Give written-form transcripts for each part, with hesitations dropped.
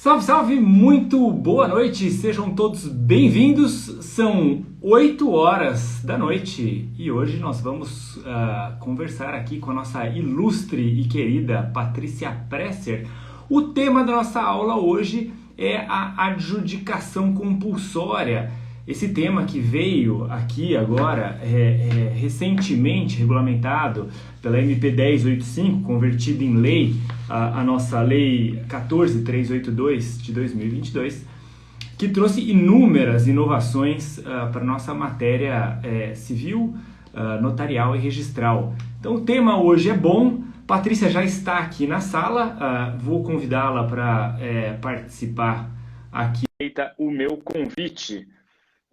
Salve, salve! Muito boa noite! Sejam todos bem-vindos. São 8 horas da noite e hoje nós vamos conversar aqui com a nossa ilustre e querida Patrícia Presser. O tema da nossa aula hoje é a adjudicação compulsória. Esse tema que veio aqui agora, recentemente regulamentado pela MP 1085, convertida em lei, a nossa Lei 14.382 de 2022, que trouxe inúmeras inovações para a nossa matéria civil, notarial e registral. Então o tema hoje é bom. Patrícia já está aqui na sala, vou convidá-la para participar aqui. Aceita o meu convite,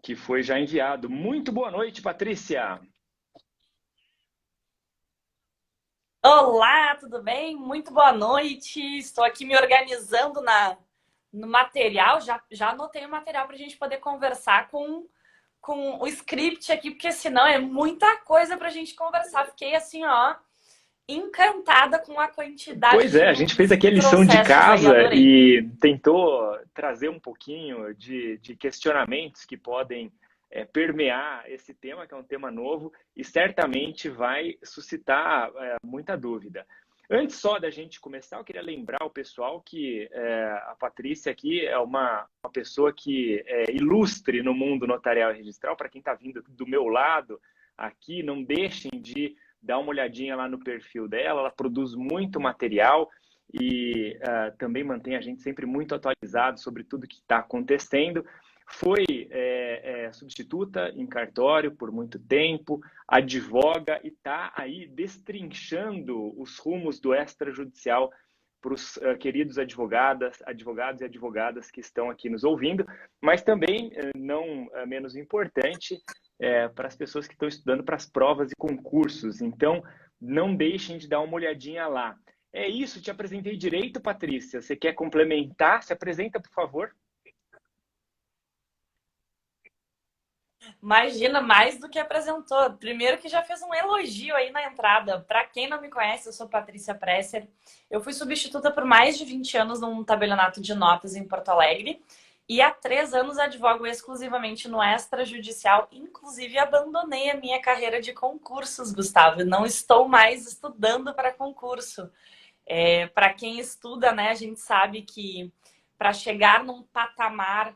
que foi já enviado. Muito boa noite, Patrícia! Olá, tudo bem? Muito boa noite. Estou aqui me organizando no material. Já anotei o material para a gente poder conversar com o script aqui, porque senão é muita coisa para a gente conversar. Fiquei assim, ó, encantada com a quantidade Pois é, de a gente fez números aqui e a lição de processos aí, casa adorei. e tentou trazer um pouquinho de questionamentos que podem permear esse tema, que é um tema novo, e certamente vai suscitar muita dúvida. Antes só da gente começar, eu queria lembrar o pessoal que a Patrícia aqui é uma pessoa que é ilustre no mundo notarial e registral. Para quem está vindo do meu lado aqui, não deixem de dar uma olhadinha lá no perfil dela. Ela produz muito material e também mantém a gente sempre muito atualizado sobre tudo que está acontecendo. Foi substituta em cartório por muito tempo, advoga e está aí destrinchando os rumos do extrajudicial para os queridos advogados e advogadas que estão aqui nos ouvindo, mas também, não menos importante, para as pessoas que estão estudando para as provas e concursos. Então, não deixem de dar uma olhadinha lá. É isso, te apresentei direito, Patrícia. Você quer complementar? Se apresenta, por favor. Imagina, mais do que apresentou. Primeiro que já fez um elogio aí na entrada. Para quem não me conhece, eu sou Patrícia Presser. Eu fui substituta por mais de 20 anos num tabelionato de notas em Porto Alegre. E há 3 anos advogo exclusivamente no extrajudicial. Inclusive, abandonei a minha carreira de concursos, Gustavo. Não estou mais estudando para concurso. Para quem estuda, né, a gente sabe que para chegar num patamar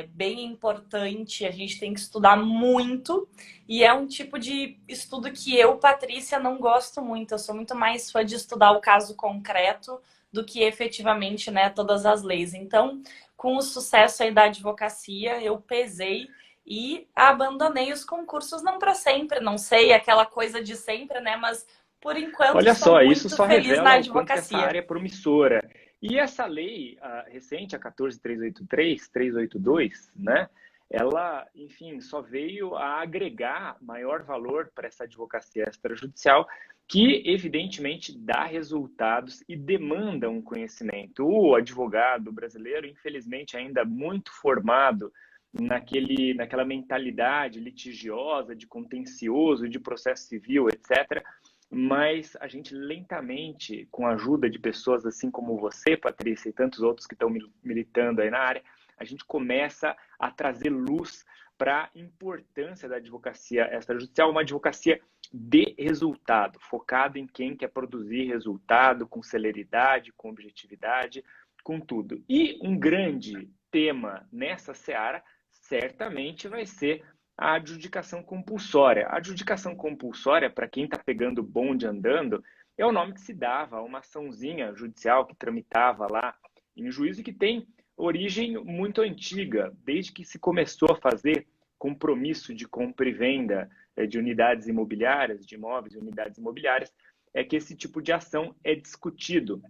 bem importante, a gente tem que estudar muito, e é um tipo de estudo que eu, Patrícia, não gosto muito. Eu sou muito mais fã de estudar o caso concreto do que efetivamente, né, todas as leis. Então, com o sucesso aí da advocacia, eu pesei e abandonei os concursos, não para sempre, não sei, aquela coisa de sempre, né, mas por enquanto Olha estou só, isso muito só feliz na revela o quanto que essa advocacia. área é promissora. E essa lei recente, a 14.383, 382, né? Ela, enfim, só veio a agregar maior valor para essa advocacia extrajudicial, que evidentemente dá resultados e demanda um conhecimento. O advogado brasileiro, infelizmente, ainda muito formado naquela mentalidade litigiosa, de contencioso, de processo civil, etc., mas a gente lentamente, com a ajuda de pessoas assim como você, Patrícia, e tantos outros que estão militando aí na área, a gente começa a trazer luz para a importância da advocacia extrajudicial, uma advocacia de resultado, focada em quem quer produzir resultado com celeridade, com objetividade, com tudo. E um grande tema nessa seara certamente vai ser a adjudicação compulsória. A adjudicação compulsória, para quem está pegando o bonde andando, é o nome que se dava a uma açãozinha judicial que tramitava lá em juízo e que tem origem muito antiga, desde que se começou a fazer compromisso de compra e venda de unidades imobiliárias, de imóveis e unidades imobiliárias, é que esse tipo de ação é discutido.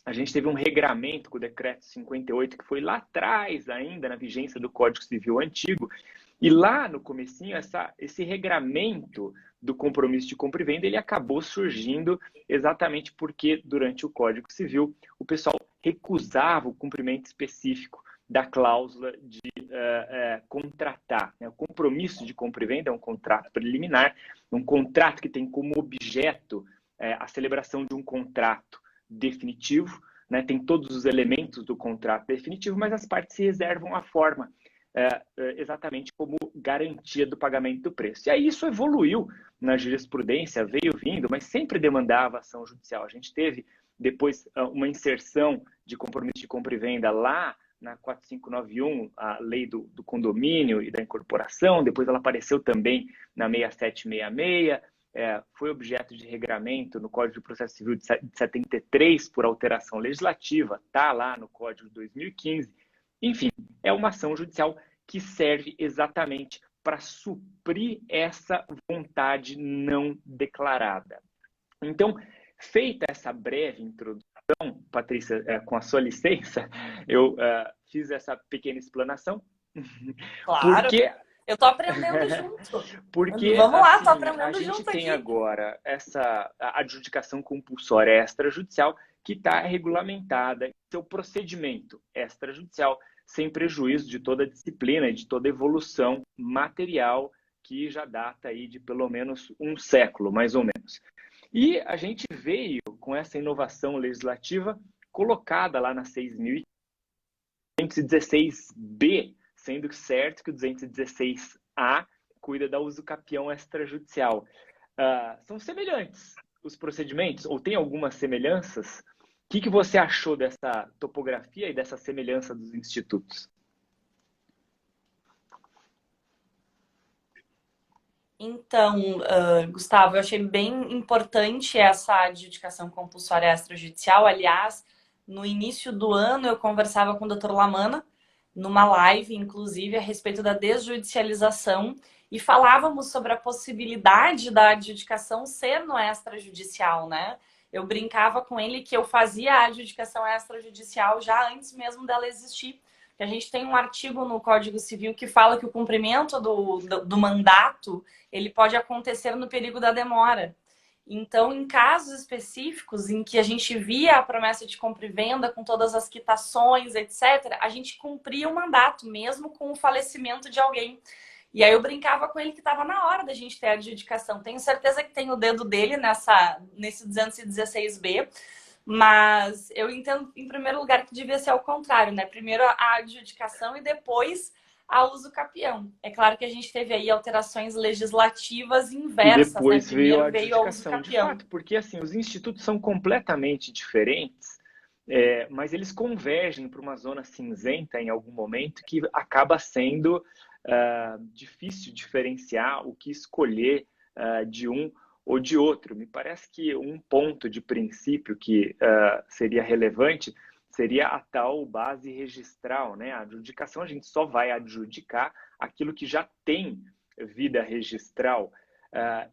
A gente teve um regramento com o decreto 58, que foi lá atrás ainda, na vigência do Código Civil antigo, e lá no comecinho, esse regramento do compromisso de compra e venda, ele acabou surgindo exatamente porque, durante o Código Civil, o pessoal recusava o cumprimento específico da cláusula de contratar. Né? O compromisso de compra e venda é um contrato preliminar, um contrato que tem como objeto a celebração de um contrato definitivo, né, tem todos os elementos do contrato definitivo, mas as partes se reservam a forma, exatamente como garantia do pagamento do preço. E aí isso evoluiu na jurisprudência, veio vindo, mas sempre demandava ação judicial. A gente teve depois uma inserção de compromisso de compra e venda lá na 4591, a lei do condomínio e da incorporação, depois ela apareceu também na 6766, foi objeto de regramento no Código de Processo Civil de 73 por alteração legislativa, está lá no Código de 2015. Enfim, é uma ação judicial que serve exatamente para suprir essa vontade não declarada. Então, feita essa breve introdução, Patrícia, com a sua licença, eu fiz essa pequena explanação. Claro, eu tô aprendendo junto. Porque, vamos lá, assim, tô aprendendo junto aqui. A gente tem agora essa adjudicação compulsória extrajudicial que está regulamentada em seu procedimento extrajudicial, sem prejuízo de toda a disciplina e de toda a evolução material que já data aí de pelo menos um século, mais ou menos. E a gente veio com essa inovação legislativa colocada lá na 6.216B, sendo certo que o 216A cuida da usucapião extrajudicial. São semelhantes os procedimentos, ou tem algumas semelhanças? O que você achou dessa topografia e dessa semelhança dos institutos? Então, Gustavo, eu achei bem importante essa adjudicação compulsória extrajudicial. Aliás, no início do ano eu conversava com o Dr. Lamana, numa live, inclusive, a respeito da desjudicialização, e falávamos sobre a possibilidade da adjudicação ser no extrajudicial, né? Eu brincava com ele que eu fazia a adjudicação extrajudicial já antes mesmo dela existir. A gente tem um artigo no Código Civil que fala que o cumprimento do mandato ele pode acontecer no período da demora. Então, em casos específicos em que a gente via a promessa de compra e venda com todas as quitações, etc., a gente cumpria o mandato, mesmo com o falecimento de alguém. E aí eu brincava com ele que estava na hora da gente ter a adjudicação. Tenho certeza que tem o dedo dele nesse 216B, mas eu entendo, em primeiro lugar, que devia ser ao contrário, né? Primeiro a adjudicação e depois a usucapião. É claro que a gente teve aí alterações legislativas inversas, e depois, né? Primeiro veio a usucapião. De fato, porque assim, os institutos são completamente diferentes, mas eles convergem para uma zona cinzenta em algum momento que acaba sendo difícil diferenciar o que escolher de um ou de outro. Me parece que um ponto de princípio que seria relevante seria a tal base registral, né? A adjudicação, a gente só vai adjudicar aquilo que já tem vida registral.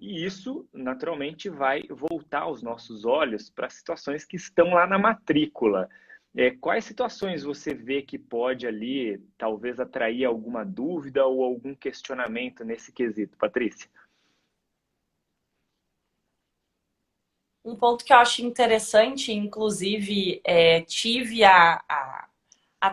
E isso, naturalmente, vai voltar os nossos olhos para situações que estão lá na matrícula. Quais situações você vê que pode ali, talvez, atrair alguma dúvida ou algum questionamento nesse quesito, Patrícia? Um ponto que eu acho interessante, inclusive, tive a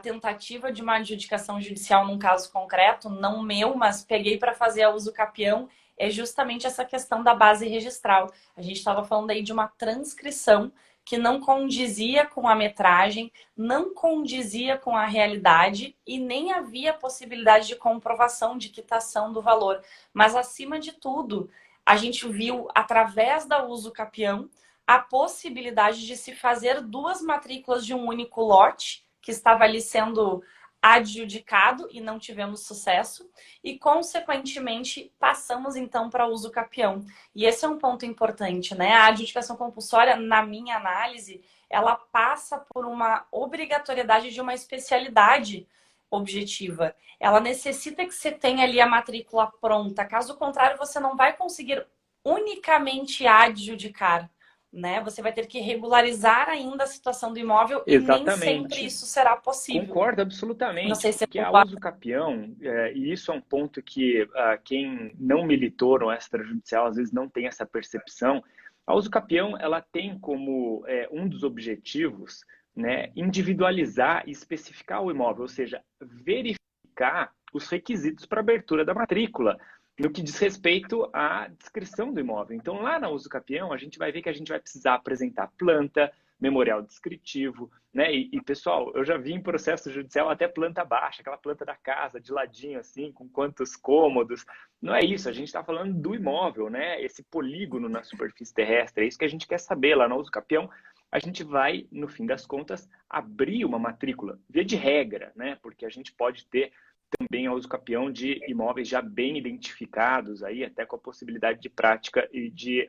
tentativa de uma adjudicação judicial num caso concreto, não meu, mas peguei para fazer a usucapião, é justamente essa questão da base registral. A gente estava falando aí de uma transcrição que não condizia com a metragem, não condizia com a realidade e nem havia possibilidade de comprovação de quitação do valor. Mas, acima de tudo, a gente viu, através da usucapião, a possibilidade de se fazer duas matrículas de um único lote, que estava ali sendo adjudicado e não tivemos sucesso, e, consequentemente, passamos, então, para usucapião. E esse é um ponto importante, né? A adjudicação compulsória, na minha análise, ela passa por uma obrigatoriedade de uma especialidade objetiva. Ela necessita que você tenha ali a matrícula pronta. Caso contrário, você não vai conseguir unicamente adjudicar, né? Você vai ter que regularizar ainda a situação do imóvel. Exatamente. E nem sempre isso será possível. Concordo absolutamente. Não sei se porque a usucapião, e isso é um ponto que quem não militou no extrajudicial às vezes não tem essa percepção. A usucapião, ela tem como um dos objetivos, né, individualizar e especificar o imóvel, ou seja, verificar os requisitos para abertura da matrícula, no que diz respeito à descrição do imóvel. Então, lá na usucapião, a gente vai ver que a gente vai precisar apresentar planta, memorial descritivo, né? Pessoal, eu já vi em processo judicial até planta baixa, aquela planta da casa, de ladinho, assim, com quantos cômodos. Não é isso, a gente está falando do imóvel, né? Esse polígono na superfície terrestre, é isso que a gente quer saber lá no uso capião. A gente vai, no fim das contas, abrir uma matrícula, via de regra, né? Porque a gente pode ter também a uso capião de imóveis já bem identificados, aí até com a possibilidade de prática e de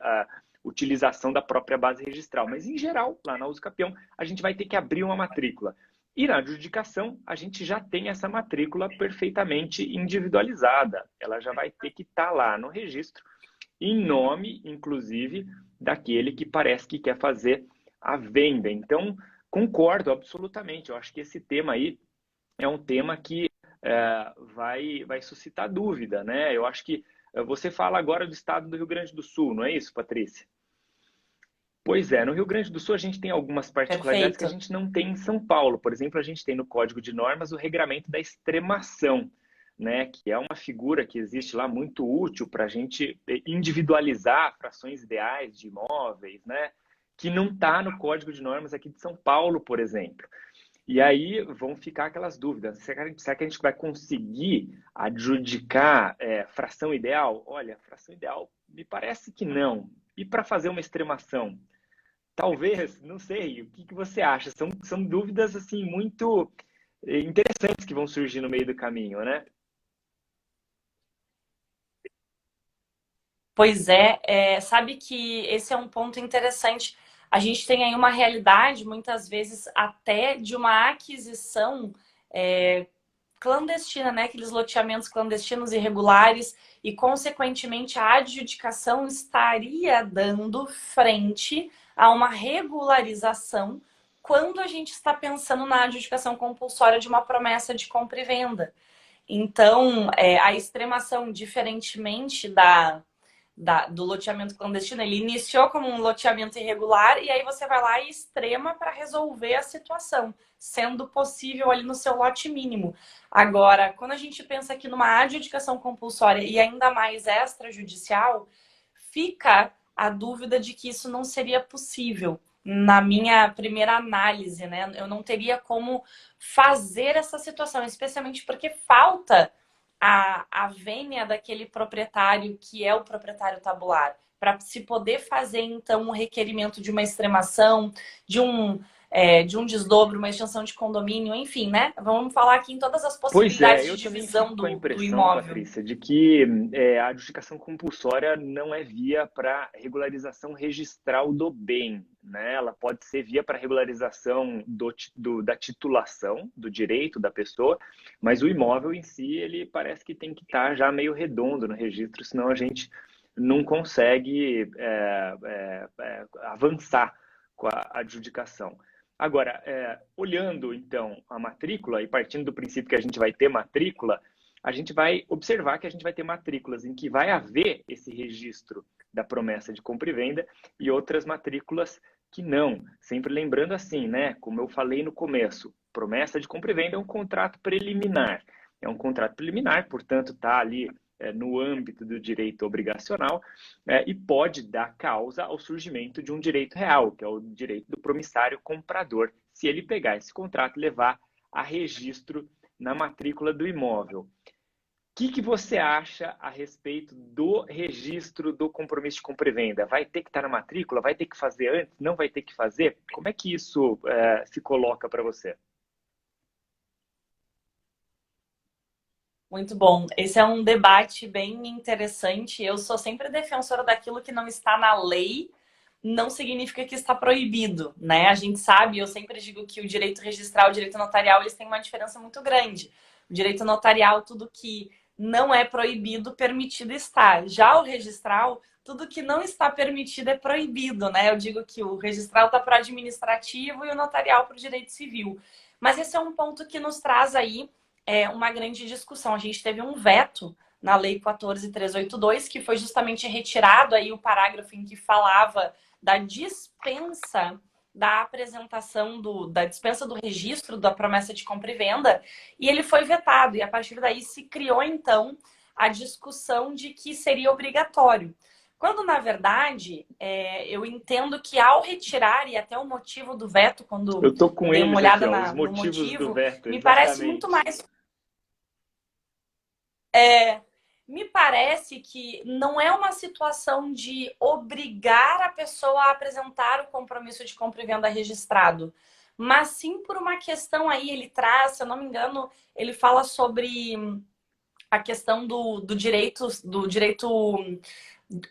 utilização da própria base registral. Mas, em geral, lá na uso capião, a gente vai ter que abrir uma matrícula. E na adjudicação, a gente já tem essa matrícula perfeitamente individualizada. Ela já vai ter que estar lá no registro, em nome, inclusive, daquele que parece que quer fazer a venda. Então, concordo absolutamente. Eu acho que esse tema aí é um tema que vai suscitar dúvida, né? Eu acho que você fala agora do estado do Rio Grande do Sul, não é isso, Patrícia? Pois é, no Rio Grande do Sul a gente tem algumas particularidades que a gente não tem em São Paulo. Por exemplo, a gente tem no Código de Normas o regramento da extremação, né? Que é uma figura que existe lá muito útil para a gente individualizar frações ideais de imóveis, né? Que não está no Código de Normas aqui de São Paulo, por exemplo. E aí vão ficar aquelas dúvidas. Será que a gente vai conseguir adjudicar fração ideal? Olha, fração ideal me parece que não. E para fazer uma extremação? Talvez, não sei. O que você acha? São dúvidas assim muito interessantes que vão surgir no meio do caminho, né? Pois é, sabe que esse é um ponto interessante. A gente tem aí uma realidade, muitas vezes, até de uma aquisição clandestina, né? Aqueles loteamentos clandestinos irregulares, e, consequentemente, a adjudicação estaria dando frente a uma regularização quando a gente está pensando na adjudicação compulsória de uma promessa de compra e venda. Então, a extremação, diferentemente do loteamento clandestino, ele iniciou como um loteamento irregular e aí você vai lá e extrema para resolver a situação, sendo possível ali no seu lote mínimo. Agora, quando a gente pensa aqui numa adjudicação compulsória e ainda mais extrajudicial, fica a dúvida de que isso não seria possível. Na minha primeira análise, né? Eu não teria como fazer essa situação, especialmente porque falta a vênia daquele proprietário que é o proprietário tabular, para se poder fazer, então, um requerimento de uma extremação, de um desdobro, uma extensão de condomínio, enfim, né? Vamos falar aqui em todas as Pois possibilidades é, de eu também divisão fico com a do impressão, imóvel. Patrícia, de que a adjudicação compulsória não é via para regularização registral do bem, né? Ela pode ser via para regularização da titulação, do direito da pessoa, mas o imóvel em si, ele parece que tem que estar já meio redondo no registro, senão a gente não consegue avançar com a adjudicação. Agora, olhando então a matrícula e partindo do princípio que a gente vai ter matrícula, a gente vai observar que a gente vai ter matrículas em que vai haver esse registro da promessa de compra e venda e outras matrículas que não. Sempre lembrando assim, né? Como eu falei no começo, promessa de compra e venda é um contrato preliminar. É um contrato preliminar, portanto, está ali no âmbito do direito obrigacional e pode dar causa ao surgimento de um direito real, que é o direito do promissário comprador, se ele pegar esse contrato e levar a registro na matrícula do imóvel. O que você acha a respeito do registro do compromisso de compra e venda? Vai ter que estar na matrícula? Vai ter que fazer antes? Não vai ter que fazer? Como é que isso se coloca para você? Muito bom. Esse é um debate bem interessante. Eu sou sempre defensora daquilo que não está na lei, não significa que está proibido, né? A gente sabe, eu sempre digo que o direito registral e o direito notarial, eles têm uma diferença muito grande. O direito notarial, tudo que não é proibido, permitido está. Já o registral, tudo que não está permitido é proibido, né? Eu digo que o registral está para o administrativo e o notarial para o direito civil. Mas esse é um ponto que nos traz aí uma grande discussão. A gente teve um veto na Lei 14.382, que foi justamente retirado aí o parágrafo em que falava da dispensa da apresentação da dispensa do registro da promessa de compra e venda, e ele foi vetado. E a partir daí se criou, então, a discussão de que seria obrigatório. Quando, na verdade, eu entendo que ao retirar, e até o motivo do veto, quando Eu tô com dei uma eles aqui, olhada ó, os no motivos do motivo, veto, me parece muito exatamente. mais. É, me parece que não é uma situação de obrigar a pessoa a apresentar o compromisso de compra e venda registrado, mas sim por uma questão aí, ele traz, se eu não me engano, ele fala sobre a questão do direito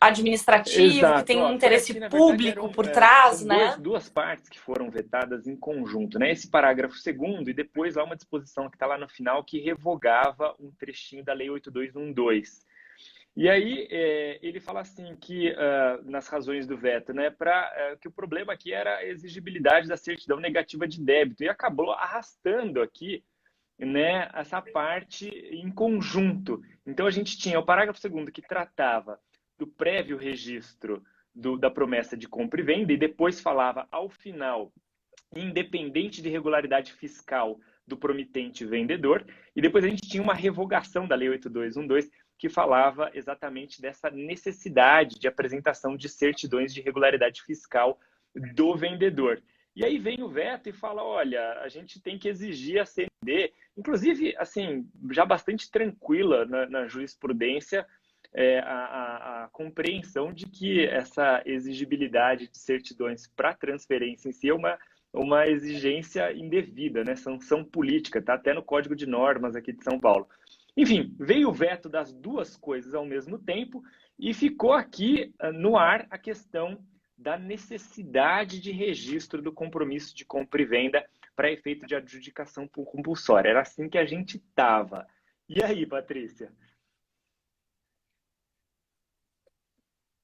administrativo, que Exato, tem ó, um foi interesse aqui, na verdade, público por trás, são né? duas partes que foram vetadas em conjunto, né? Esse parágrafo segundo e depois há uma disposição que está lá no final que revogava um trechinho da Lei 8212. E aí ele fala assim que nas razões do veto, né, que o problema aqui era a exigibilidade da certidão negativa de débito e acabou arrastando aqui, né, essa parte em conjunto. Então a gente tinha o parágrafo segundo que tratava do prévio registro da promessa de compra e venda e depois falava ao final, independente de regularidade fiscal do promitente vendedor, e depois a gente tinha uma revogação da Lei 8212 que falava exatamente dessa necessidade de apresentação de certidões de regularidade fiscal do vendedor. E aí vem o veto e fala, olha, a gente tem que exigir a CND, inclusive, assim, já bastante tranquila na jurisprudência, a compreensão de que essa exigibilidade de certidões para transferência em si é uma exigência indevida, né? Sanção política, tá até no Código de Normas aqui de São Paulo. Enfim, veio o veto das duas coisas ao mesmo tempo e ficou aqui no ar a questão da necessidade de registro do compromisso de compra e venda para efeito de adjudicação por compulsória. Era assim que a gente estava. E aí, Patrícia?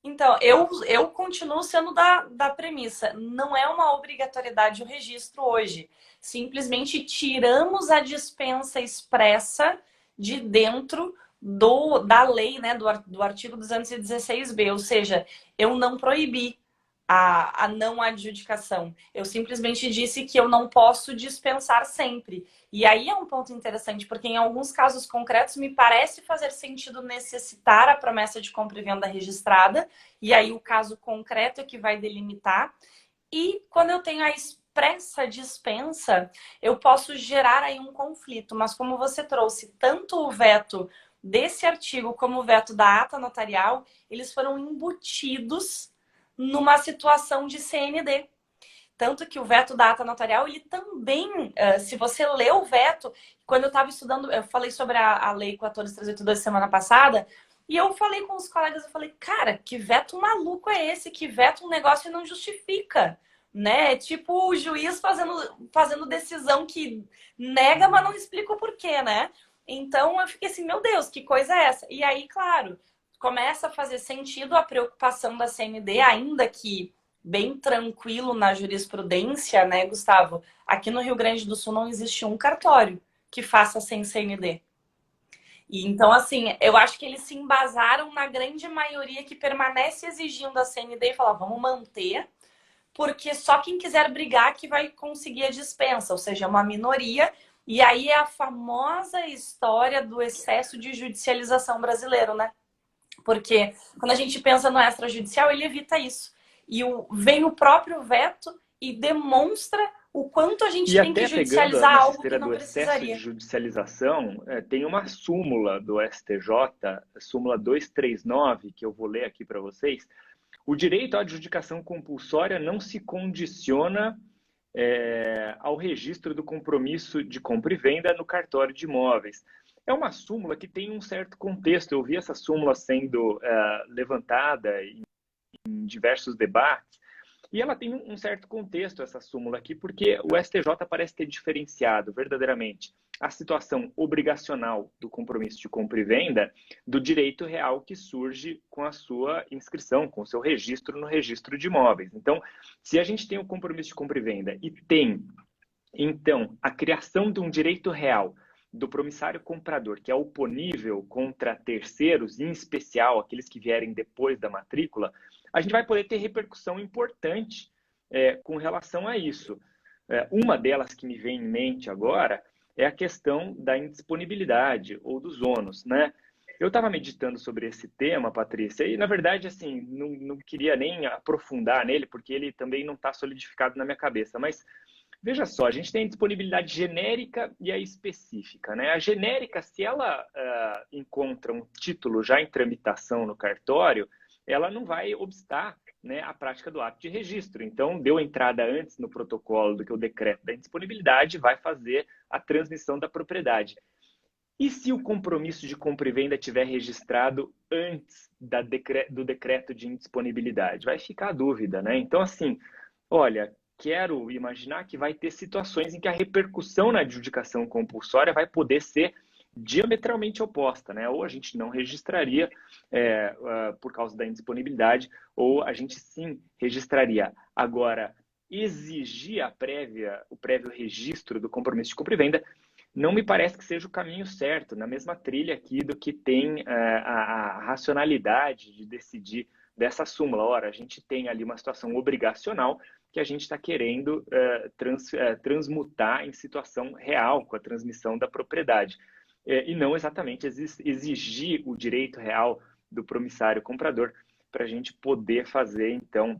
Então, eu continuo sendo da premissa. Não é uma obrigatoriedade o registro hoje. Simplesmente tiramos a dispensa expressa de dentro da lei, né, do artigo 216b. Ou seja, eu não proibi a não adjudicação. Eu simplesmente disse que eu não posso dispensar sempre. E aí é um ponto interessante, porque em alguns casos concretos me parece fazer sentido necessitar a promessa de compra e venda registrada, e aí o caso concreto é que vai delimitar. E quando eu tenho a expressa dispensa, eu posso gerar aí um conflito. Mas como você trouxe tanto o veto desse artigo como o veto da ata notarial, eles foram embutidos numa situação de CND. Tanto que o veto da ata notarial, ele também, se você lê o veto, quando eu estava estudando, eu falei sobre a Lei 14.382 semana passada, e eu falei com os colegas, eu falei, cara, que veto maluco é esse? Que veto um negócio e não justifica, né? Tipo o juiz fazendo decisão que nega, mas não explica o porquê, né? Então eu fiquei assim, meu Deus, que coisa é essa? E aí, claro, começa a fazer sentido a preocupação da CND, ainda que bem tranquilo na jurisprudência, né, Gustavo? Aqui no Rio Grande do Sul não existe um cartório que faça sem CND. E então, assim, eu acho que eles se embasaram na grande maioria que permanece exigindo a CND e falar, vamos manter, porque só quem quiser brigar que vai conseguir a dispensa, ou seja, uma minoria. E aí é a famosa história do excesso de judicialização brasileiro, né? Porque quando a gente pensa no extrajudicial, ele evita isso. E vem o próprio veto e demonstra o quanto a gente E tem que até pegando judicializar nessa algo que esteira não do excesso de precisaria. judicialização, tem uma súmula do STJ, a súmula 239, que eu vou ler aqui para vocês. O direito à adjudicação compulsória não se condiciona ao registro do compromisso de compra e venda no cartório de imóveis. É uma súmula que tem um certo contexto. Eu vi essa súmula sendo levantada em diversos debates, e ela tem um certo contexto, essa súmula aqui, porque o STJ parece ter diferenciado verdadeiramente a situação obrigacional do compromisso de compra e venda do direito real que surge com a sua inscrição, com o seu registro no registro de imóveis. Então, se a gente tem o compromisso de compra e venda e tem, então, a criação de um direito real do promissário comprador, que é oponível contra terceiros, em especial aqueles que vierem depois da matrícula, a gente vai poder ter repercussão importante com relação a isso. Uma delas que me vem em mente agora é a questão da indisponibilidade ou dos ônus, né? Eu estava meditando sobre esse tema, Patrícia, e na verdade, assim, não queria nem aprofundar nele, porque ele também não está solidificado na minha cabeça. Mas veja só, a gente tem a disponibilidade genérica e a específica, né? A genérica, se ela encontra um título já em tramitação no cartório, ela não vai obstar, né, a prática do ato de registro. Então, deu entrada antes no protocolo do que o decreto da indisponibilidade, vai fazer a transmissão da propriedade. E se o compromisso de compra e venda tiver registrado antes do decreto de indisponibilidade? Vai ficar a dúvida, né? Então, assim, olha, quero imaginar que vai ter situações em que a repercussão na adjudicação compulsória vai poder ser diametralmente oposta, né? Ou a gente não registraria por causa da indisponibilidade, ou a gente sim registraria. Agora, exigir o prévio registro do compromisso de compra e venda não me parece que seja o caminho certo, na mesma trilha aqui do que tem a racionalidade de decidir dessa súmula. Ora, a gente tem ali uma situação obrigacional que a gente está querendo transmutar em situação real com a transmissão da propriedade. E não exatamente exigir o direito real do promissário comprador para a gente poder fazer, então,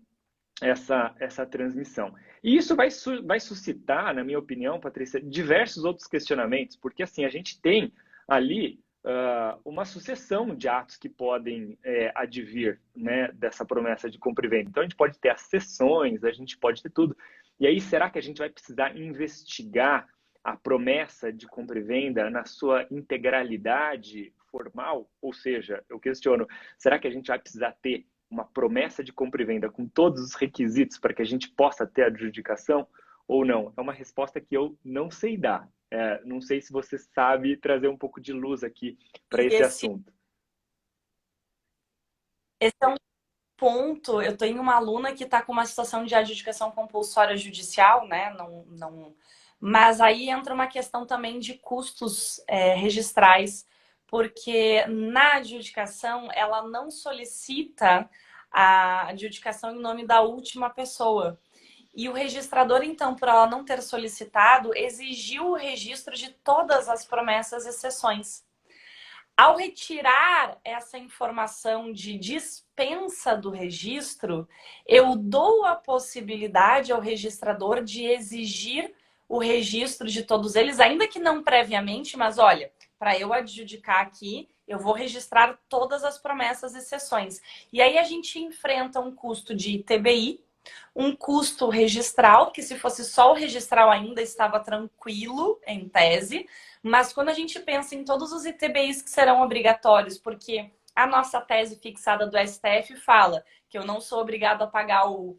essa transmissão. E isso vai suscitar, na minha opinião, Patrícia, diversos outros questionamentos, porque assim, a gente tem ali uma sucessão de atos que podem advir, né, dessa promessa de compra e venda. Então, a gente pode ter as cessões, a gente pode ter tudo. E aí, será que a gente vai precisar investigar a promessa de compra e venda na sua integralidade formal? Ou seja, eu questiono, será que a gente vai precisar ter uma promessa de compra e venda com todos os requisitos para que a gente possa ter adjudicação ou não? É uma resposta que eu não sei dar. Não sei se você sabe trazer um pouco de luz aqui para esse assunto. Esse é um ponto. Eu tenho uma aluna que está com uma situação de adjudicação compulsória judicial, né? Mas aí entra uma questão também de custos registrais, porque na adjudicação ela não solicita a adjudicação em nome da última pessoa. E o registrador, então, por ela não ter solicitado, exigiu o registro de todas as promessas e cessões. Ao retirar essa informação de dispensa do registro, eu dou a possibilidade ao registrador de exigir o registro de todos eles, ainda que não previamente, mas olha, para eu adjudicar aqui, eu vou registrar todas as promessas e cessões. E aí a gente enfrenta um custo de ITBI, um custo registral, que se fosse só o registral ainda estava tranquilo, em tese, mas quando a gente pensa em todos os ITBIs que serão obrigatórios, porque a nossa tese fixada do STF fala que eu não sou obrigado a pagar o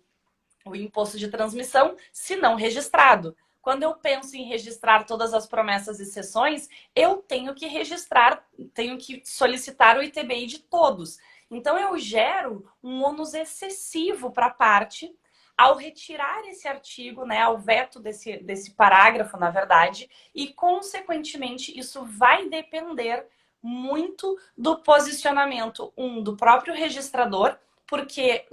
imposto de transmissão se não registrado. Quando eu penso em registrar todas as promessas e cessões, eu tenho que registrar, tenho que solicitar o ITBI de todos. Então, eu gero um ônus excessivo para a parte ao retirar esse artigo, né, ao veto desse parágrafo, na verdade, e, consequentemente, isso vai depender muito do posicionamento, do próprio registrador, porque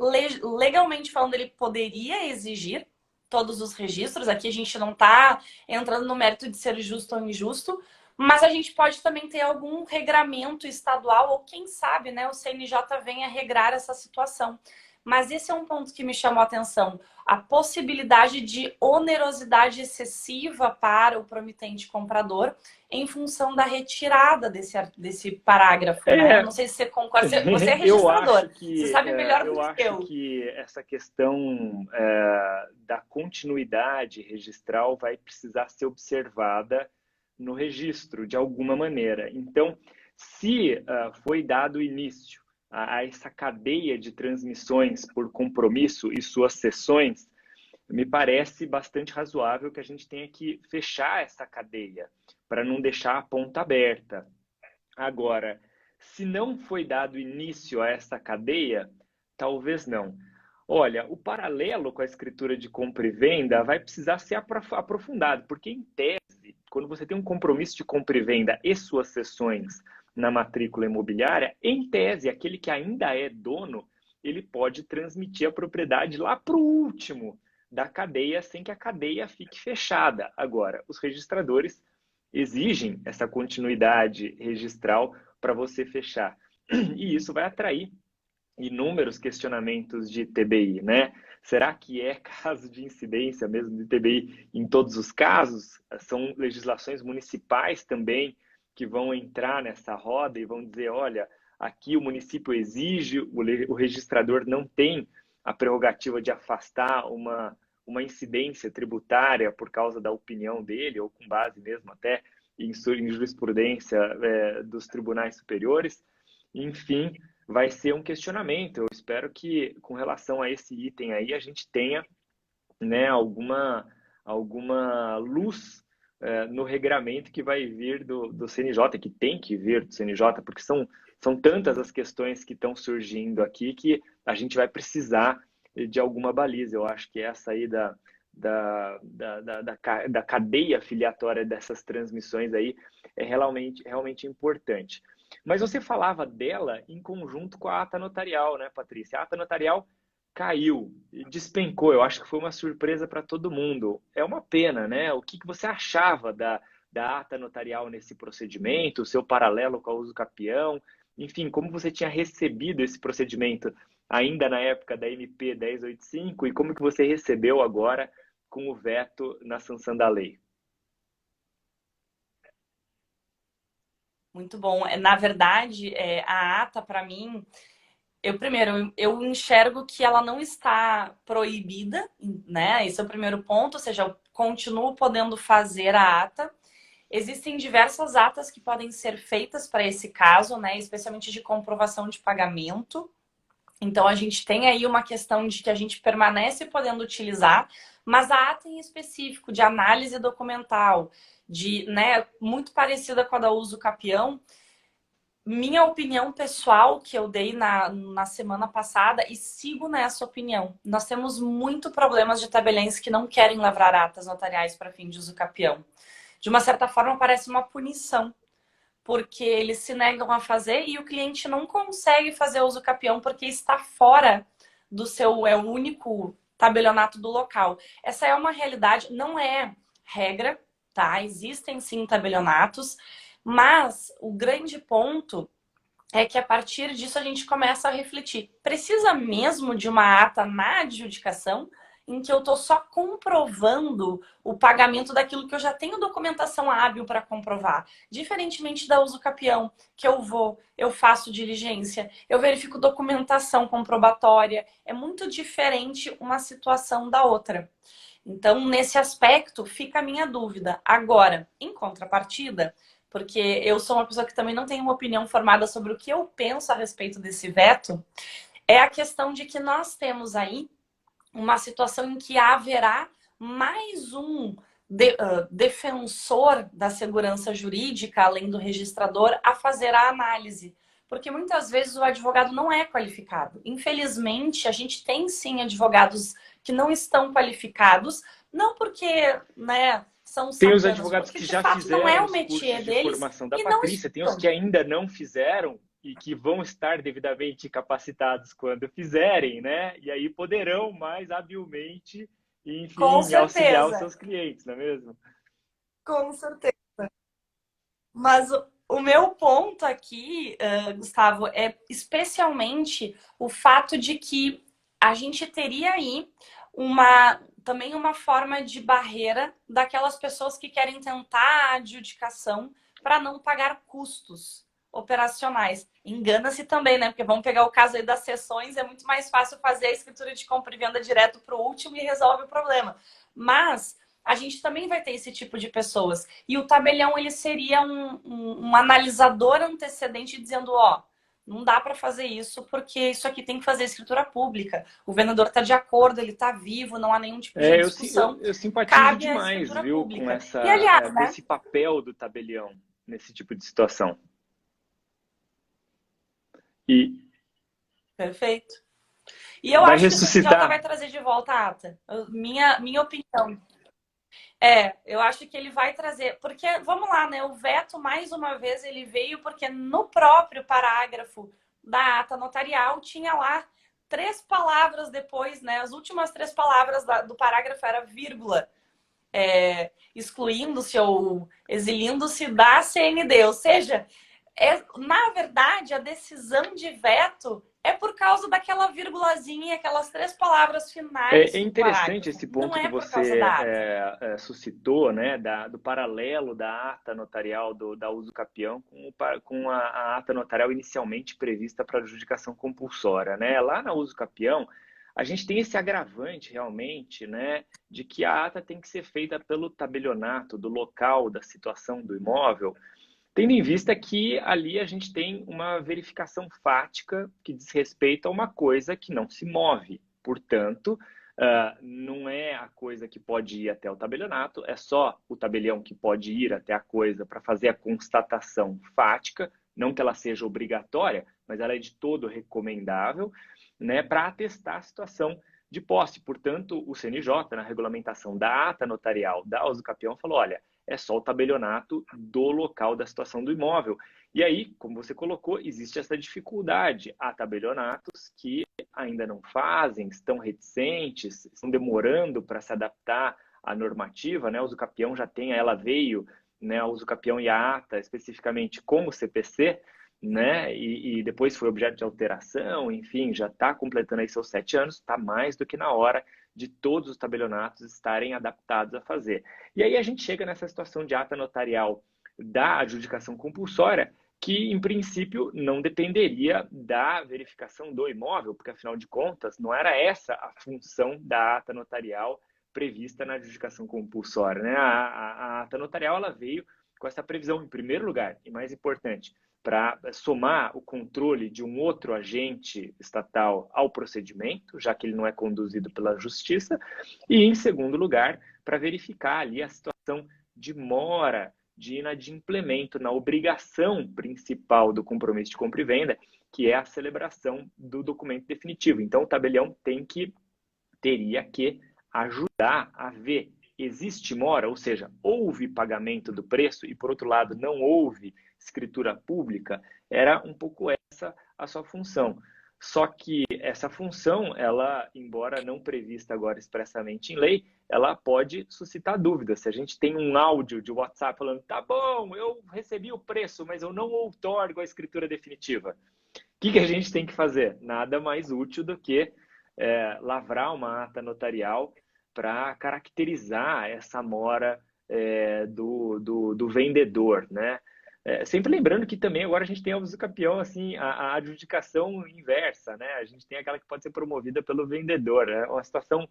legalmente falando, ele poderia exigir todos os registros. Aqui a gente não está entrando no mérito de ser justo ou injusto, mas a gente pode também ter algum regramento estadual, ou quem sabe, né, o CNJ venha regrar essa situação. Mas esse é um ponto que me chamou a atenção. A possibilidade de onerosidade excessiva para o promitente comprador em função da retirada desse parágrafo, né? Não sei se você concorda. Você é registrador. Você sabe melhor do que eu. Eu acho que essa questão da continuidade registral vai precisar ser observada no registro, de alguma maneira. Então, se foi dado início a essa cadeia de transmissões por compromisso e suas cessões, me parece bastante razoável que a gente tenha que fechar essa cadeia para não deixar a ponta aberta. Agora, se não foi dado início a essa cadeia, talvez não. Olha, o paralelo com a escritura de compra e venda vai precisar ser aprofundado, porque em tese, quando você tem um compromisso de compra e venda e suas cessões na matrícula imobiliária, em tese, aquele que ainda é dono, ele pode transmitir a propriedade lá para o último da cadeia, sem que a cadeia fique fechada. Agora, os registradores exigem essa continuidade registral para você fechar. E isso vai atrair inúmeros questionamentos de TBI, né? Será que é caso de incidência mesmo de TBI em todos os casos? São legislações municipais também que vão entrar nessa roda e vão dizer, olha, aqui o município exige, o registrador não tem a prerrogativa de afastar uma incidência tributária por causa da opinião dele, ou com base mesmo até em jurisprudência dos tribunais superiores. Enfim, vai ser um questionamento. Eu espero que, com relação a esse item aí, a gente tenha, né, alguma luz no regramento que vai vir do CNJ, que tem que vir do CNJ, porque são tantas as questões que estão surgindo aqui que a gente vai precisar de alguma baliza. Eu acho que essa aí da cadeia filiatória dessas transmissões aí é realmente importante. Mas você falava dela em conjunto com a ata notarial, né, Patrícia? A ata notarial caiu, despencou. Eu acho que foi uma surpresa para todo mundo. É uma pena, né? O que você achava da ata notarial nesse procedimento, o seu paralelo com a uso capião? Enfim, como você tinha recebido esse procedimento ainda na época da MP 1085 e como que você recebeu agora com o veto na sanção da lei? Muito bom. Na verdade, a ata, para mim, eu enxergo que ela não está proibida, né? Esse é o primeiro ponto, ou seja, eu continuo podendo fazer a ata. Existem diversas atas que podem ser feitas para esse caso, né? Especialmente de comprovação de pagamento. Então, a gente tem aí uma questão de que a gente permanece podendo utilizar, mas a ata em específico de análise documental, né, muito parecida com a da uso capião, minha opinião pessoal que eu dei na semana passada e sigo nessa opinião. Nós temos muito problemas de tabeliães que não querem lavrar atas notariais para fim de uso capião. De uma certa forma, parece uma punição, porque eles se negam a fazer e o cliente não consegue fazer uso capião porque está fora do seu o único tabelionato do local. Essa é uma realidade, não é regra, tá? Existem sim tabelionatos, mas o grande ponto é que a partir disso a gente começa a refletir. Precisa mesmo de uma ata na adjudicação em que eu estou só comprovando o pagamento daquilo que eu já tenho documentação hábil para comprovar. Diferentemente da uso capião, que eu faço diligência, eu verifico documentação comprobatória. É muito diferente uma situação da outra. Então, nesse aspecto, fica a minha dúvida. Agora, em contrapartida, porque eu sou uma pessoa que também não tem uma opinião formada sobre o que eu penso a respeito desse veto, é a questão de que nós temos aí uma situação em que haverá mais um defensor da segurança jurídica, além do registrador, a fazer a análise. Porque muitas vezes o advogado não é qualificado. Infelizmente, a gente tem sim advogados que não estão qualificados, não porque, né, são Tem os sacanas, advogados porque que de já fato não é fizeram o os métier cursos de deles formação da e não Patrícia, tem os estudam. que ainda não fizeram e que vão estar devidamente capacitados quando fizerem, né? E aí poderão mais habilmente, Com enfim, auxiliar os certeza, seus clientes, não é mesmo? com certeza. Mas o meu ponto aqui, Gustavo, é especialmente o fato de que a gente teria aí também uma forma de barreira daquelas pessoas que querem tentar a adjudicação para não pagar custos operacionais. Engana-se também, né? Porque vamos pegar o caso aí das sessões, é muito mais fácil fazer a escritura de compra e venda direto para o último e resolve o problema. Mas a gente também vai ter esse tipo de pessoas. E o tabelião, ele seria um analisador antecedente dizendo, ó, não dá para fazer isso porque isso aqui tem que fazer escritura pública. O vendedor está de acordo, ele está vivo, não há nenhum tipo de discussão. Eu simpatizo Cabe a demais, escritura viu, pública. E, aliás, com né? esse papel do tabelião nesse tipo de situação. E Perfeito. E eu vai acho que o CNJ ressuscitar. vai trazer de volta a ata. Minha opinião. Eu acho que ele vai trazer, porque vamos lá, né? O veto, mais uma vez, ele veio porque no próprio parágrafo da ata notarial tinha lá 3 palavras depois, né? As últimas 3 palavras do parágrafo era vírgula. excluindo-se ou exilindo-se da CND. Ou seja, na verdade, a decisão de veto é por causa daquela vírgulazinha, aquelas 3 palavras finais É do interessante parágrafo. esse Não ponto que é por causa você da ata. suscitou, né, do paralelo da ata notarial da uso capião com a ata notarial inicialmente prevista para adjudicação compulsória, né? Lá na uso capião, a gente tem esse agravante realmente, né, de que a ata tem que ser feita pelo tabelionato do local da situação do imóvel, tendo em vista que ali a gente tem uma verificação fática que diz respeito a uma coisa que não se move. Portanto, não é a coisa que pode ir até o tabelionato, é só o tabelião que pode ir até a coisa para fazer a constatação fática, não que ela seja obrigatória, mas ela é de todo recomendável, né, para atestar a situação de posse. Portanto, o CNJ, na regulamentação da ata notarial da usucapião, falou, olha, é só o tabelionato do local da situação do imóvel. E aí, como você colocou, existe essa dificuldade. Há tabelionatos que ainda não fazem, estão reticentes, estão demorando para se adaptar à normativa, né? O usucapião já tem, ela veio, né? O usucapião e a ata especificamente com o CPC, né? E depois foi objeto de alteração, enfim, já está completando aí seus 7 anos, está mais do que na hora de todos os tabelionatos estarem adaptados a fazer. E aí a gente chega nessa situação de ata notarial da adjudicação compulsória, que em princípio não dependeria da verificação do imóvel, porque afinal de contas não era essa a função da ata notarial prevista na adjudicação compulsória, né? A ata notarial ela veio com essa previsão, em primeiro lugar, e mais importante, para somar o controle de um outro agente estatal ao procedimento, já que ele não é conduzido pela justiça, e, em segundo lugar, para verificar ali a situação de mora, de inadimplemento na obrigação principal do compromisso de compra e venda, que é a celebração do documento definitivo. Então, o tabelião teria que ajudar a ver existe mora, ou seja, houve pagamento do preço e, por outro lado, não houve escritura pública, era um pouco essa a sua função. Só que essa função, ela, embora não prevista agora expressamente em lei, ela pode suscitar dúvidas. Se a gente tem um áudio de WhatsApp falando, tá bom, eu recebi o preço, mas eu não outorgo a escritura definitiva. O que a gente tem que fazer? Nada mais útil do que lavrar uma ata notarial para caracterizar essa mora do vendedor, né? Sempre lembrando que também agora a gente tem a usucapião, assim, a adjudicação inversa, né? A gente tem aquela que pode ser promovida pelo vendedor, né? Uma situação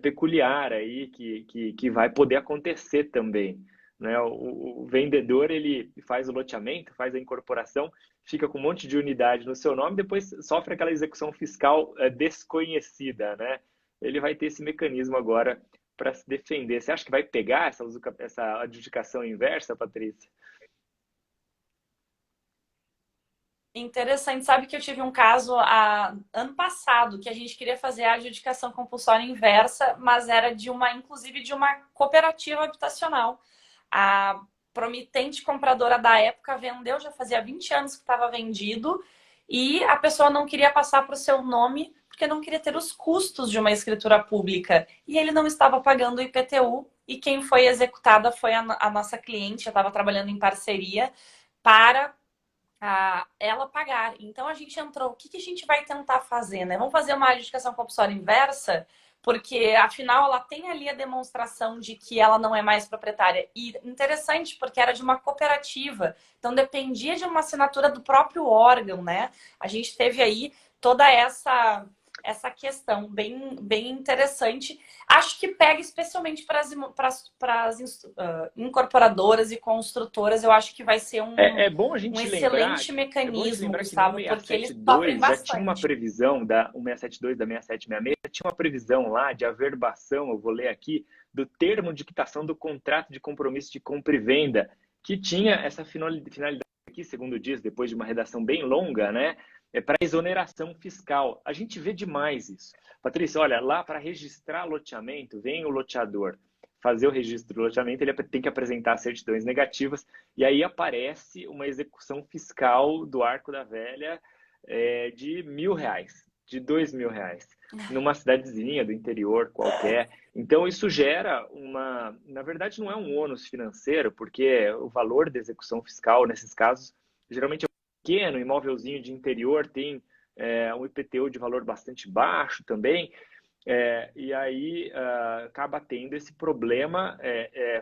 peculiar aí que vai poder acontecer também, né? O vendedor, ele faz o loteamento, faz a incorporação, fica com um monte de unidade no seu nome, depois sofre aquela execução fiscal desconhecida, né? Ele vai ter esse mecanismo agora para se defender. Você acha que vai pegar essa adjudicação inversa, Patrícia? Interessante, sabe que eu tive um caso ano passado que a gente queria fazer a adjudicação compulsória inversa, mas era inclusive de uma cooperativa habitacional. A promitente compradora da época vendeu, já fazia 20 anos que estava vendido, e a pessoa não queria passar para o seu nome porque não queria ter os custos de uma escritura pública. E ele não estava pagando o IPTU, e quem foi executada foi a nossa cliente, eu estava trabalhando em parceria para ela pagar. Então a gente entrou, o que a gente vai tentar fazer, né? Vamos fazer uma adjudicação compulsória inversa, porque afinal ela tem ali a demonstração de que ela não é mais proprietária. E interessante, porque era de uma cooperativa, então dependia de uma assinatura do próprio órgão, né? A gente teve aí toda essa questão bem interessante. Acho que pega especialmente para as incorporadoras e construtoras. Eu acho que vai ser É bom a um gente lembrar, excelente mecanismo, que no Gustavo, porque eles sofrem 672 já tinha uma bastante. previsão da 1672 da 6766, já tinha uma previsão lá de averbação, eu vou ler aqui, do termo de quitação do contrato de compromisso de compra e venda, que tinha essa finalidade aqui, segundo diz, depois de uma redação bem longa, né? Para exoneração fiscal. A gente vê demais isso. Patrícia, olha, lá para registrar loteamento, vem o loteador fazer o registro do loteamento, ele tem que apresentar certidões negativas, e aí aparece uma execução fiscal do Arco da Velha de R$ 1.000, de R$ 2.000. numa cidadezinha do interior qualquer. Então, isso gera na verdade, não é um ônus financeiro, porque o valor da execução fiscal, nesses casos, geralmente é pequeno, imóvelzinho de interior tem um IPTU de valor bastante baixo também, e aí acaba tendo esse problema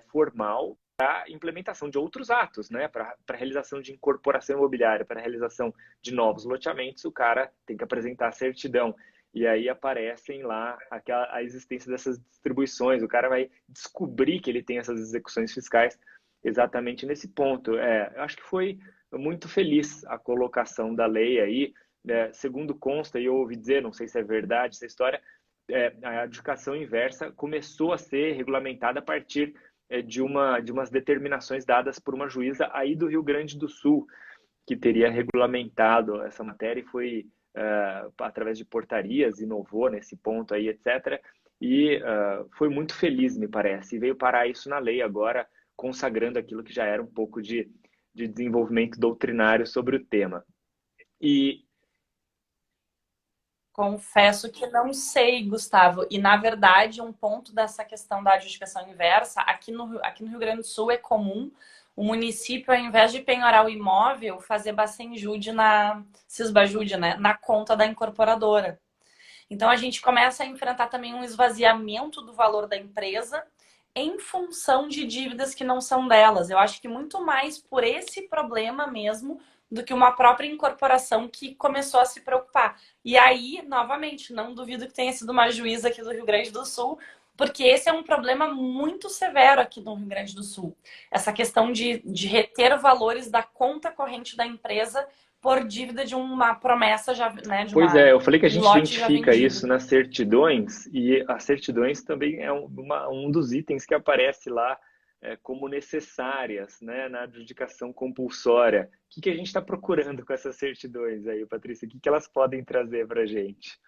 formal para implementação de outros atos, né? Para realização de incorporação imobiliária, para realização de novos loteamentos, o cara tem que apresentar a certidão. E aí aparecem lá a existência dessas distribuições. O cara vai descobrir que ele tem essas execuções fiscais exatamente nesse ponto. Eu acho que foi muito feliz a colocação da lei aí. Segundo consta, e eu ouvi dizer, não sei se é verdade essa história, a adjudicação inversa começou a ser regulamentada a partir de umas determinações dadas por uma juíza aí do Rio Grande do Sul, que teria regulamentado essa matéria e foi através de portarias, inovou nesse ponto aí, etc. E foi muito feliz, me parece, e veio parar isso na lei agora, consagrando aquilo que já era um pouco de desenvolvimento doutrinário sobre o tema. E Confesso que não sei, Gustavo. E, na verdade, um ponto dessa questão da adjudicação inversa, aqui no Rio Grande do Sul é comum o município, ao invés de penhorar o imóvel, fazer bacenjude cisbajude, né, na conta da incorporadora. Então, a gente começa a enfrentar também um esvaziamento do valor da empresa em função de dívidas que não são delas. Eu acho que muito mais por esse problema mesmo do que uma própria incorporação que começou a se preocupar. E aí, novamente, não duvido que tenha sido uma juíza aqui do Rio Grande do Sul, porque esse é um problema muito severo aqui no Rio Grande do Sul. Essa questão de reter valores da conta corrente da empresa por dívida de uma promessa já, né, pois é, eu falei que a um gente lote já identifica vendido. isso nas certidões, e as certidões também é um dos itens que aparece lá como necessárias, né, na adjudicação compulsória. O que a gente está procurando com essas certidões aí, Patrícia? O que elas podem trazer para a gente?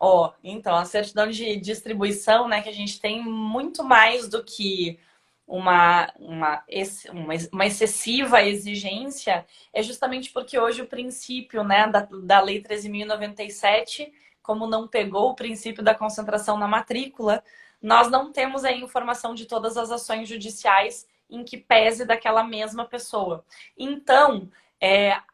Ó, então, a certidão de distribuição, né, que a gente tem muito mais do que uma excessiva exigência, é justamente porque hoje o princípio, né, da Lei 13.097, como não pegou o princípio da concentração na matrícula, nós não temos a informação de todas as ações judiciais em que pese daquela mesma pessoa. Então,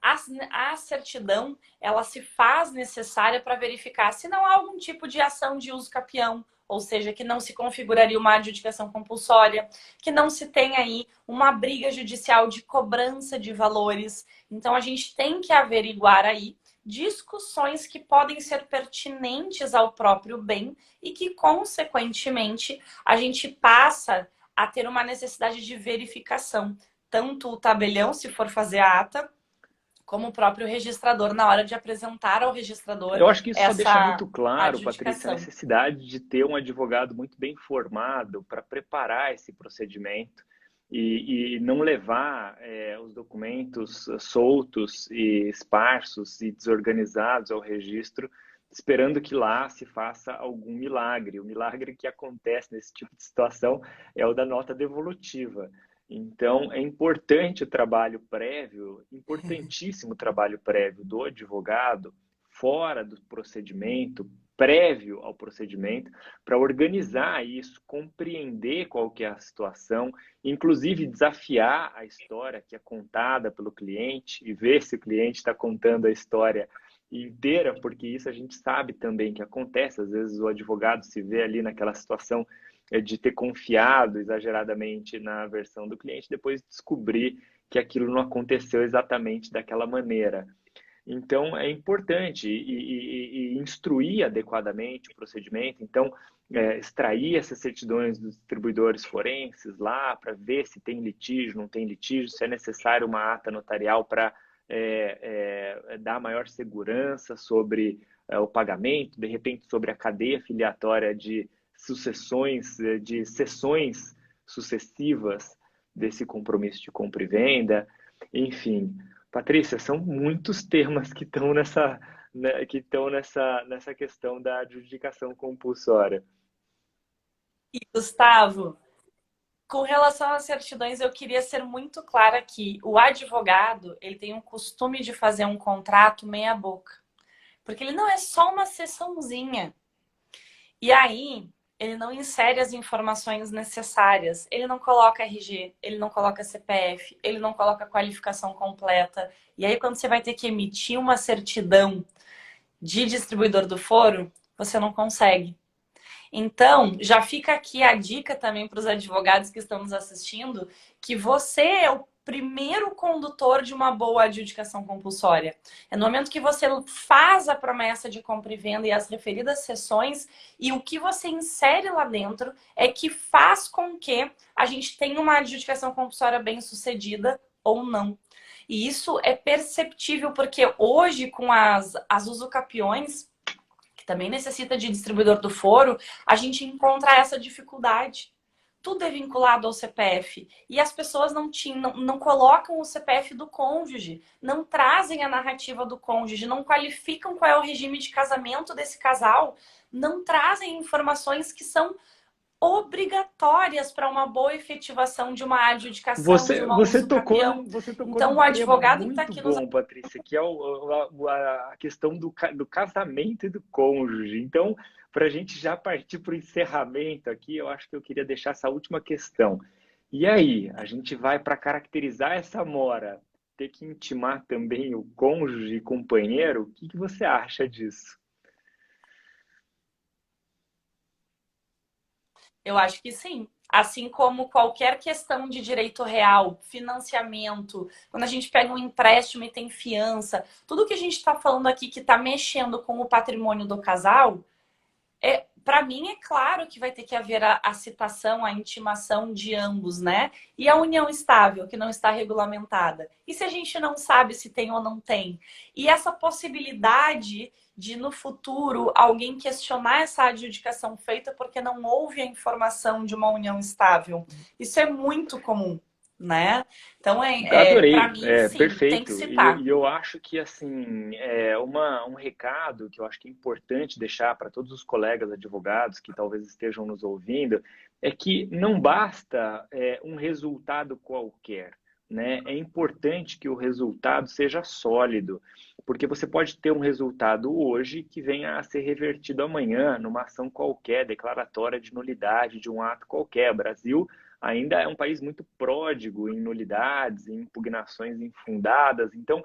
a certidão ela se faz necessária para verificar se não há algum tipo de ação de uso capião, ou seja, que não se configuraria uma adjudicação compulsória, que não se tem aí uma briga judicial de cobrança de valores. Então, a gente tem que averiguar aí discussões que podem ser pertinentes ao próprio bem e que, consequentemente, a gente passa a ter uma necessidade de verificação. Tanto o tabelião, se for fazer a ata, como o próprio registrador, na hora de apresentar ao registrador Eu acho que isso só deixa essa muito claro, Patrícia, a adjudicação. necessidade de ter um advogado muito bem formado para preparar esse procedimento e não levar os documentos soltos e esparsos e desorganizados ao registro, esperando que lá se faça algum milagre. O milagre que acontece nesse tipo de situação é o da nota devolutiva. Então, é importante o trabalho prévio, importantíssimo o trabalho prévio do advogado, fora do procedimento, prévio ao procedimento, para organizar isso, compreender qual que é a situação, inclusive desafiar a história que é contada pelo cliente e ver se o cliente está contando a história inteira, porque isso a gente sabe também que acontece. Às vezes o advogado se vê ali naquela situação de ter confiado exageradamente na versão do cliente, depois descobrir que aquilo não aconteceu exatamente daquela maneira. Então, é importante e instruir adequadamente o procedimento. Então, extrair essas certidões dos distribuidores forenses lá para ver se tem litígio, não tem litígio, se é necessário uma ata notarial para dar maior segurança sobre o pagamento, de repente sobre a cadeia filiatória de sucessões, de sessões sucessivas desse compromisso de compra e venda, enfim. Patrícia, são muitos temas que estão nessa questão da adjudicação compulsória. E, Gustavo, Com relação às certidões, eu queria ser muito clara que o advogado, ele tem um costume de fazer um contrato meia boca. Porque ele não é só uma sessãozinha. E aí, ele não insere as informações necessárias. Ele não coloca RG, ele não coloca CPF, ele não coloca qualificação completa. E aí, quando você vai ter que emitir uma certidão de distribuidor do foro, você não consegue. Então, já fica aqui a dica também para os advogados que estão nos assistindo, que você é o primeiro condutor de uma boa adjudicação compulsória. É no momento que você faz a promessa de compra e venda e as referidas sessões, e o que você insere lá dentro é que faz com que a gente tenha uma adjudicação compulsória bem sucedida ou não. E isso é perceptível porque hoje, com as usucapiões, também necessita de distribuidor do foro, a gente encontra essa dificuldade. Tudo é vinculado ao CPF. E as pessoas não colocam o CPF do cônjuge, não trazem a narrativa do cônjuge, não qualificam qual é o regime de casamento desse casal, não trazem informações que são obrigatórias para uma boa efetivação de uma adjudicação, de uma usucapião. Você tocou Então, num o tema advogado que está muito aqui nos... bom, Patrícia, que é a questão do casamento e do cônjuge. Então, para a gente já partir para o encerramento aqui, eu acho que eu queria deixar essa última questão. E aí, a gente vai para caracterizar essa mora, ter que intimar também o cônjuge e companheiro? O que você acha disso? Eu acho que sim. Assim como qualquer questão de direito real, financiamento, quando a gente pega um empréstimo e tem fiança, tudo que a gente está falando aqui que está mexendo com o patrimônio do casal, para mim é claro que vai ter que haver a citação, a intimação de ambos, né? E a união estável, que não está regulamentada. E se a gente não sabe se tem ou não tem? E essa possibilidade de, no futuro, alguém questionar essa adjudicação feita porque não houve a informação de uma união estável. Isso é muito comum, né? Então, para Adorei, mim, sim, tem que perfeito. citar. E eu acho que assim um recado que eu acho que é importante deixar para todos os colegas advogados que talvez estejam nos ouvindo é que não basta um resultado qualquer, né? É importante que o resultado seja sólido, porque você pode ter um resultado hoje que venha a ser revertido amanhã numa ação qualquer, declaratória de nulidade de um ato qualquer. Brasil ainda é um país muito pródigo em nulidades, em impugnações infundadas. Então,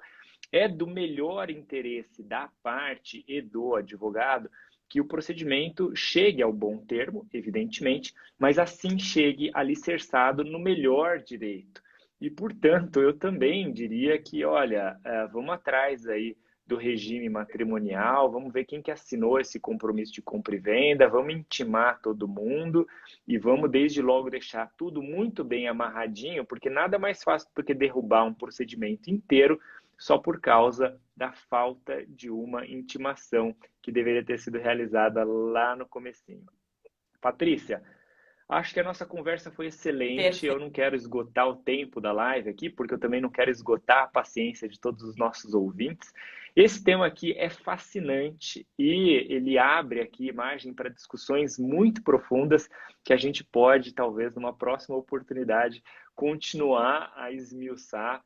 é do melhor interesse da parte e do advogado que o procedimento chegue ao bom termo, evidentemente, mas assim chegue alicerçado no melhor direito. E, portanto, eu também diria que, olha, vamos atrás aí do regime matrimonial, vamos ver quem que assinou esse compromisso de compra e venda, vamos intimar todo mundo e vamos desde logo deixar tudo muito bem amarradinho, porque nada mais fácil do que derrubar um procedimento inteiro só por causa da falta de uma intimação que deveria ter sido realizada lá no comecinho. Patrícia, acho que a nossa conversa foi excelente. Eu Perfeito. não quero esgotar o tempo da live aqui, porque eu também não quero esgotar a paciência de todos os nossos ouvintes. Esse tema aqui é fascinante e ele abre aqui margem para discussões muito profundas que a gente pode, talvez, numa próxima oportunidade, continuar a esmiuçar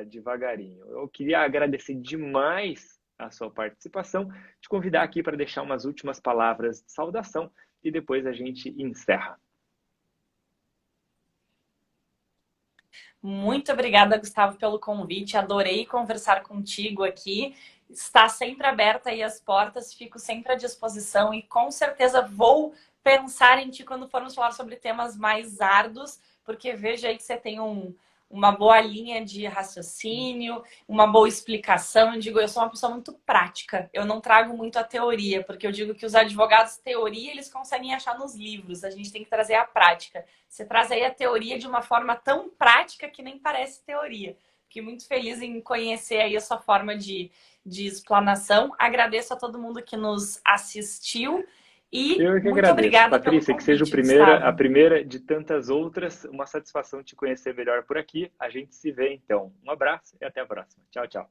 devagarinho. Eu queria agradecer demais a sua participação, te convidar aqui para deixar umas últimas palavras de saudação e depois a gente encerra. Muito obrigada, Gustavo, pelo convite. Adorei conversar contigo aqui. Está sempre aberta aí as portas, fico sempre à disposição e com certeza vou pensar em ti quando formos falar sobre temas mais árduos, porque vejo aí que você tem uma boa linha de raciocínio, uma boa explicação. Eu digo, eu sou uma pessoa muito prática, eu não trago muito a teoria, porque eu digo que os advogados, teoria, eles conseguem achar nos livros, a gente tem que trazer a prática. Você traz aí a teoria de uma forma tão prática que nem parece teoria. Fiquei muito feliz em conhecer aí a sua forma de explanação. Agradeço a todo mundo que nos assistiu e Eu que muito agradeço, obrigada pelo Patrícia, que seja convite, a Gustavo. primeira de tantas outras. Uma satisfação te conhecer melhor por aqui. A gente se vê então. Um abraço e até a próxima. Tchau, tchau.